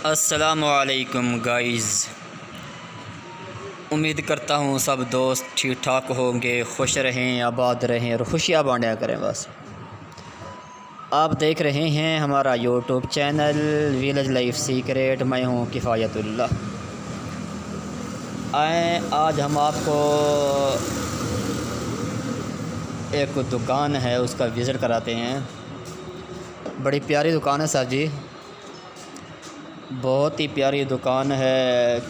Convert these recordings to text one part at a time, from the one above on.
अस्सलामुअलैकुम गाइज़, उम्मीद करता हूँ सब दोस्त ठीक ठाक होंगे, खुश रहें, आबाद रहें और खुशियाँ बांटा करें। बस आप देख रहे हैं हमारा YouTube channel village life secret. मैं हूँ किफ़ायतुल्लाह। आए आज हम आपको एक दुकान है उसका विज़िट कराते हैं। बड़ी प्यारी दुकान है सर जी, बहुत ही प्यारी दुकान है।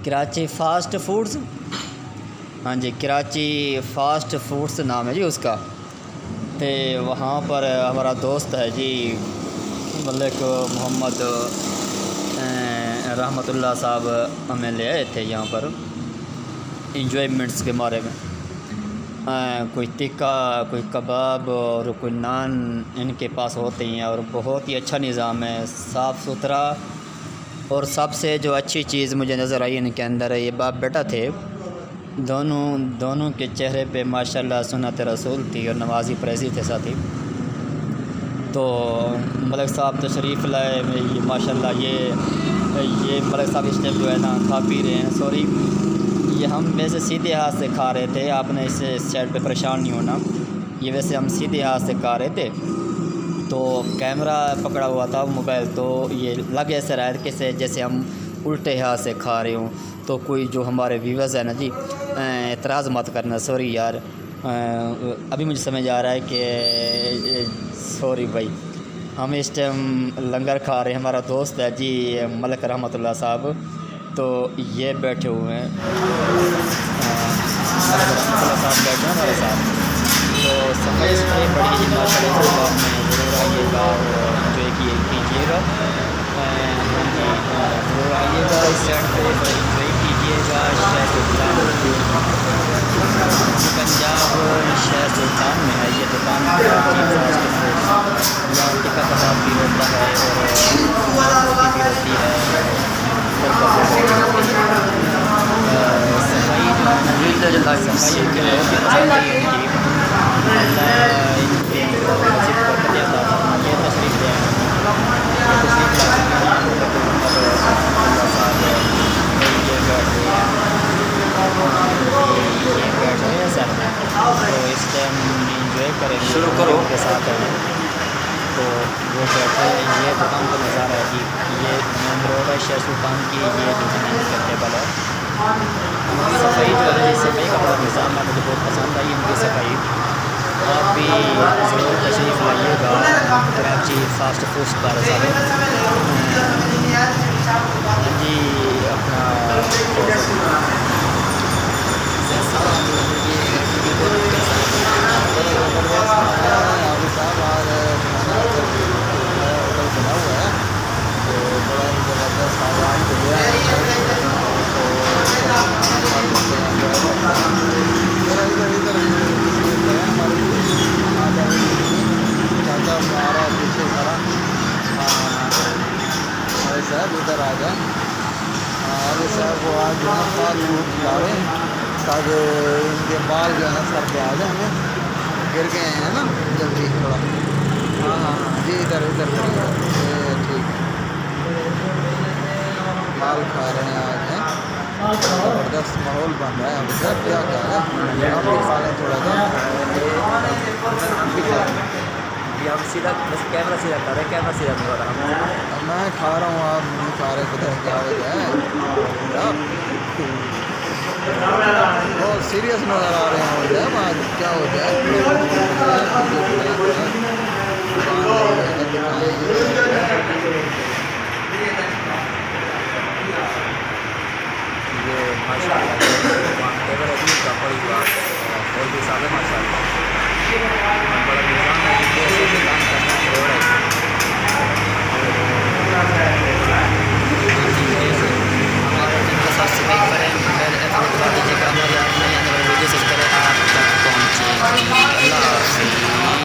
कराची फ़ास्ट फूड्स, हाँ जी, कराची फ़ास्ट फूड्स नाम है जी उसका। तो वहाँ पर हमारा दोस्त है जी मलिक मोहम्मद रहमतुल्लाह साहब हमें ले आए थे यहाँ पर इंजॉयमेंट्स के बारे में। कोई टिक्का, कोई कबाब और कोई नान इनके पास होते हैं और बहुत ही अच्छा निज़ाम है, साफ़ सुथरा। और सबसे जो अच्छी चीज़ मुझे नज़र आई इनके अंदर, ये बाप बेटा थे, दोनों के चेहरे पे माशाल्लाह सुन्नत रसूल थी और नमाज़ी परहेज़ी थे साथी। तो मलिक साहब तशरीफ़ लाए, ये माशाल्लाह ये मलिक साहब इस टाइम जो है ना खा पी रहे हैं। सॉरी, ये हम वैसे सीधे हाथ से खा रहे थे, आपने इस साइड पे परेशान नहीं होना। ये वैसे हम सीधे हाथ से खा रहे थे, तो कैमरा पकड़ा हुआ था मोबाइल, तो ये लग ऐसे रहा है कि जैसे हम उल्टे हाथ से खा रहे हों। तो कोई जो हमारे व्यूवर्स है ना जी, एतराज़ मत करना, सॉरी यार। अभी मुझे समझ आ रहा है कि सॉरी भाई, हम इस टाइम लंगर खा रहे हैं। हमारा दोस्त है जी मलिक रहमतुल्लाह साहब, तो ये बैठे हुए हैं, मलिक रहमतुल्लाह साहब बैठे हैं हमारे साथ। तो सफाई सुथरी बड़ी ही माशाल्लाह इस दुकान में ज़रूर आइएगा और इन्जॉय कीजिएगा। ज़रूर आइएगा इस साइड पे और इन्जॉय कीजिएगा। शहर सुल्तान, पंजाब शहर सुल्तान में है ये दुकान। यहाँ टिक्का कबाब भी होता है और रोटी भी होती है। सफाई जो है सफाई उनकी बहुत ही पसंद आई उनकी। इनकी मस्जिद पर कदिया था, ये तशरीफ़ ले आए हैं, तशरीफ़ ला चुके हैं अल्लाह साहब। ये बैठ रहे हैं, ये बैठ रहे हैं सर। तो इस टाइम इंजॉय करेंगे, शुरू करो के साथ है। तो वो बैठे, ये दुकान का नज़ारा है जी। ये मेन रोड है शहर सुल्तान की, ये दुकान का टेबल है। सफाई जो है, सफाई का बड़ा निज़ाम है, मुझे बहुत पसंद आई इनकी सफाई। आप भी ज़रूर तशरीफ़ लाइएगा कराची फ़ास्ट फूड्स पर सारे जी अपना। साहब इधर आ जाए। अरे साहब वो आज जो है फास्ट फूड खिला रहे हैं ताकि इनके बाल जो है ना सर पे आ जाए, हमें गिर गए हैं ना जल्दी थोड़ा। हाँ हाँ हाँ जी, इधर इधर करिए, ठीक है। बाल खा रहे हैं आज, हैं ज़बरदस्त माहौल बन रहा है। अब सर क्या क्या है, आप भी खा लें थोड़ा सा। हम सीधा बस कैमरा सीधा कर रहे हैं, कैमरा सीधा नहीं हो रहा। मैं खा रहा हूँ, आप नहीं खा रहे, पता नहीं क्या वजह है। बहुत सीरियस नज़र आ रहे हैं मुझे, आज क्या हो जाए। ये माशाल्लाह टेबल अभी का बड़ी बात और भी सारे माशाल्लाह बड़ा निज़ाम है, काम करना है।